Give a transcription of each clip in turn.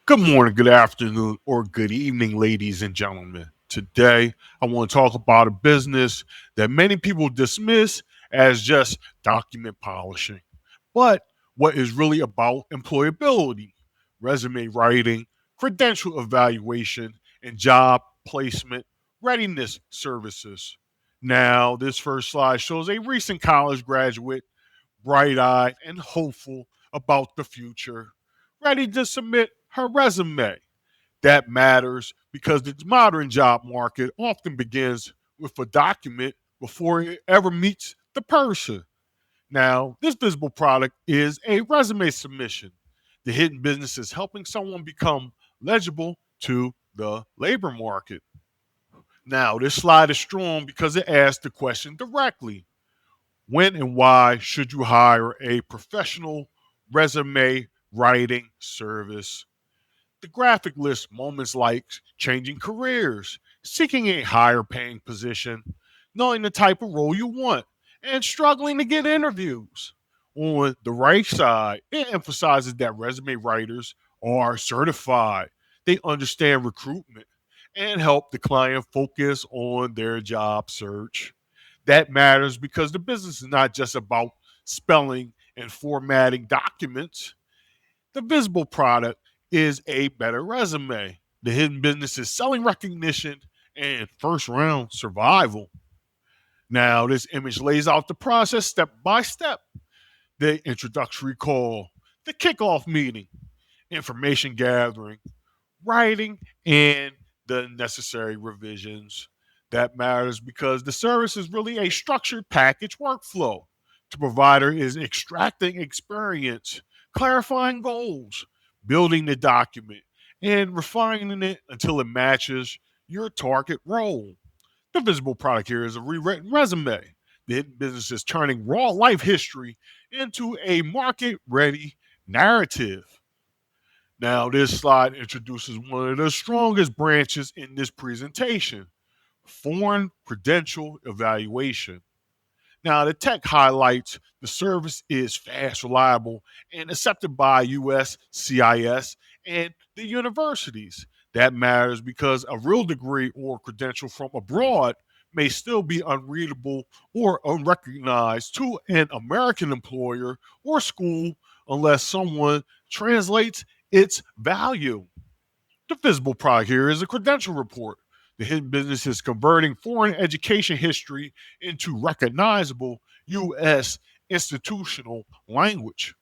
Good morning, good afternoon, or good evening, ladies and gentlemen. Today, I want to talk about a business that many people dismiss as just document polishing, but what is really about employability, resume writing, credential evaluation, and job placement readiness services. Now, this first slide shows a recent college graduate, bright eyed and hopeful about the future, ready to submit her resume. That matters because the modern job market often begins with a document before it ever meets the person. Now, this visible product is a resume submission. The hidden business is helping someone become legible to the labor market. Now, this slide is strong because it asks the question directly: when and why should you hire a professional resume writing service? The graphic lists moments like changing careers, seeking a higher paying position, knowing the type of role you want, and struggling to get interviews. On the right side, it emphasizes that resume writers are certified. They understand recruitment and help the client focus on their job search. That matters because the business is not just about spelling and formatting documents. The visible product is a better resume. The hidden business is selling recognition and first round survival. Now, this image lays out the process step by step: the introductory call, the kickoff meeting, information gathering, writing, and the necessary revisions. That matters because the service is really a structured package workflow. The provider is extracting experience, clarifying goals, building the document, and refining it until it matches your target role. The visible product here is a rewritten resume. The hidden business is turning raw life history into a market ready narrative. Now, this slide introduces one of the strongest branches in this presentation: foreign credential evaluation. Now, the tech highlights the service is fast, reliable, and accepted by US CIS and the universities. That matters because a real degree or credential from abroad may still be unreadable or unrecognized to an American employer or school unless someone translates its value. The visible product here is a credential report. The hidden business is converting foreign education history into recognizable U.S. institutional language.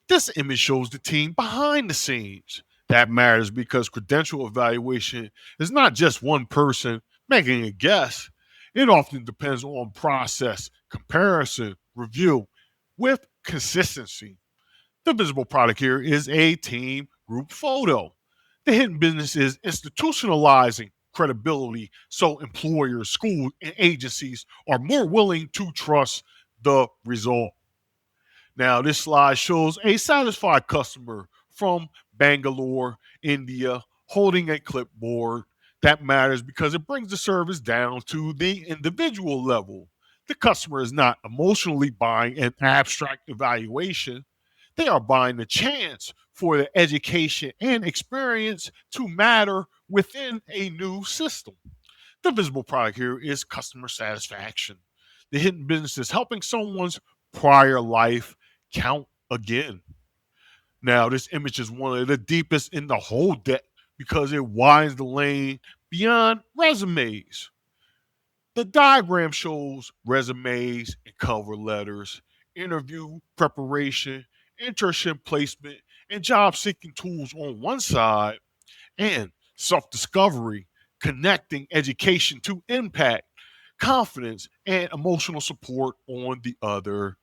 This image shows the team behind the scenes. That matters because credential evaluation is not just one person making a guess. It often depends on process, comparison, review with consistency. The visible product here is a team group photo. The hidden business is institutionalizing credibility so employers, schools, and agencies are more willing to trust the result. Now, this slide shows a satisfied customer from Bangalore, India, holding a clipboard. That matters because it brings the service down to the individual level. The customer is not emotionally buying an abstract evaluation. They are buying the chance for the education and experience to matter within a new system. The visible product here is customer satisfaction. The hidden business is helping someone's prior life count again. Now, this image is one of the deepest in the whole deck because it widens the lane beyond resumes. The diagram shows resumes and cover letters, interview preparation, internship placement, and job seeking tools on one side, and self discovery, connecting education to impact, confidence, and emotional support on the other.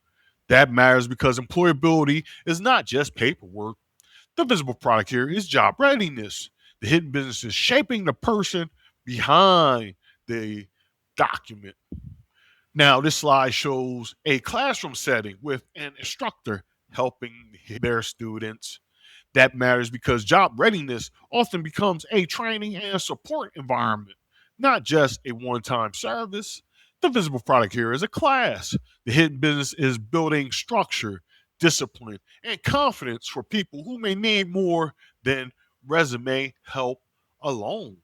That matters because employability is not just paperwork. The visible product here is job readiness. The hidden business is shaping the person behind the document. Now, this slide shows a classroom setting with an instructor helping their students. That matters because job readiness often becomes a training and support environment, not just a one time service. The visible product here is a class. The hidden business is building structure, discipline, and confidence for people who may need more than resume help alone.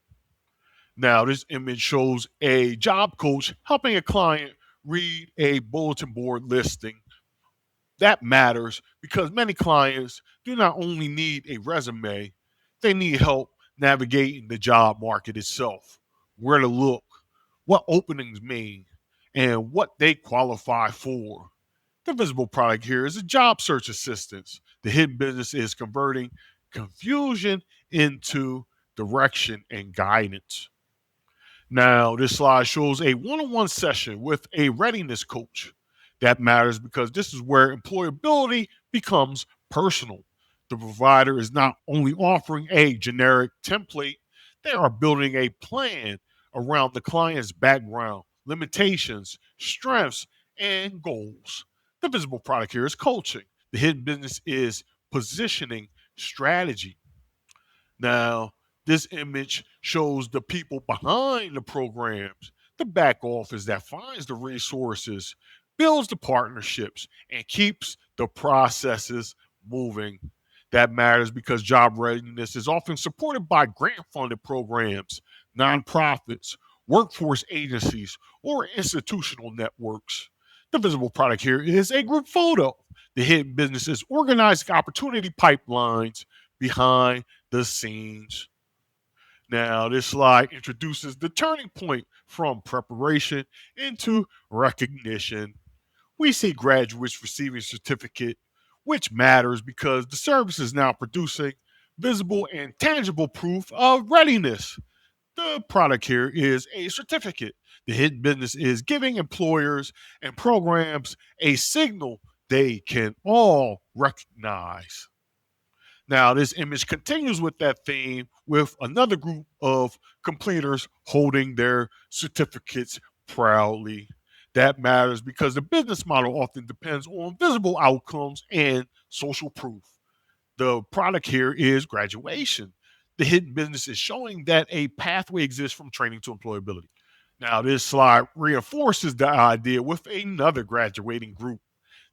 Now, this image shows a job coach helping a client read a bulletin board listing. That matters because many clients do not only need a resume, they need help navigating the job market itself, where to look, what openings mean, and what they qualify for. The visible product here is a job search assistance. The hidden business is converting confusion into direction and guidance. Now, this slide shows a one on one session with a readiness coach. That matters because this is where employability becomes personal. The provider is not only offering a generic template, they are building a plan around the client's background, limitations, strengths, and goals. The visible product here is coaching. The hidden business is positioning strategy. Now, this image shows the people behind the programs, the back office that finds the resources, builds the partnerships, and keeps the processes moving. That matters because job readiness is often supported by grant funded programs, nonprofits, workforce agencies, or institutional networks. The visible product here is a group photo. The hidden business is organizing opportunity pipelines behind the scenes. Now, this slide introduces the turning point from preparation into recognition. We see graduates receiving certificate, which matters because the service is now producing visible and tangible proof of readiness. The product here is a certificate. The hidden business is giving employers and programs a signal they can all recognize. Now, this image continues with that theme with another group of completers holding their certificates proudly. That matters because the business model often depends on visible outcomes and social proof. The product here is graduation. The hidden business is showing that a pathway exists from training to employability. Now, this slide reinforces the idea with another graduating group.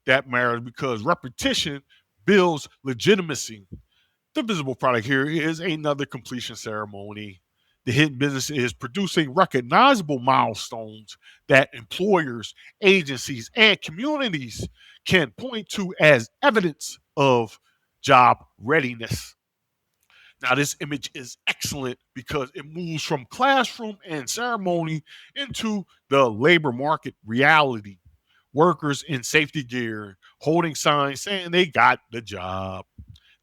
That matters because repetition builds legitimacy. The visible product here is another completion ceremony. The hidden business is producing recognizable milestones that employers, agencies, and communities can point to as evidence of job readiness. Now, this image is excellent because it moves from classroom and ceremony into the labor market reality. Workers in safety gear holding signs saying they got the job.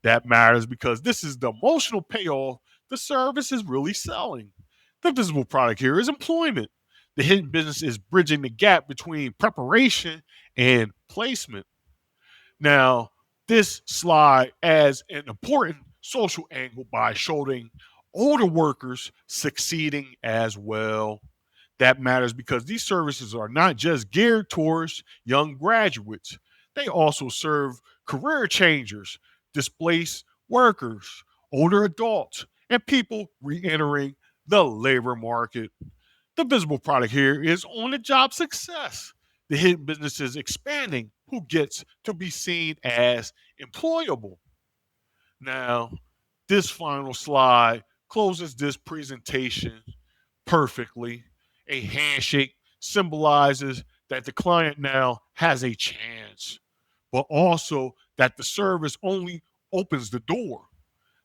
That matters because this is the emotional payoff the service is really selling. The visible product here is employment. The hidden business is bridging the gap between preparation and placement. Now, this slide adds an important social angle by showing older workers succeeding as well. That matters because these services are not just geared towards young graduates, they also serve career changers, displaced workers, older adults, and people re entering the labor market. The visible product here is on the job success. The hidden business is expanding who gets to be seen as employable. Now, this final slide closes this presentation perfectly. A handshake symbolizes that the client now has a chance, but also that the service only opens the door.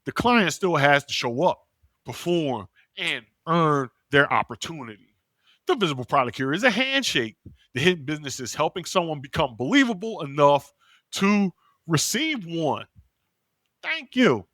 The client still has to show up, perform, and earn their opportunity. The visible product here is a handshake. The hidden business is helping someone become believable enough to receive one. Thank you.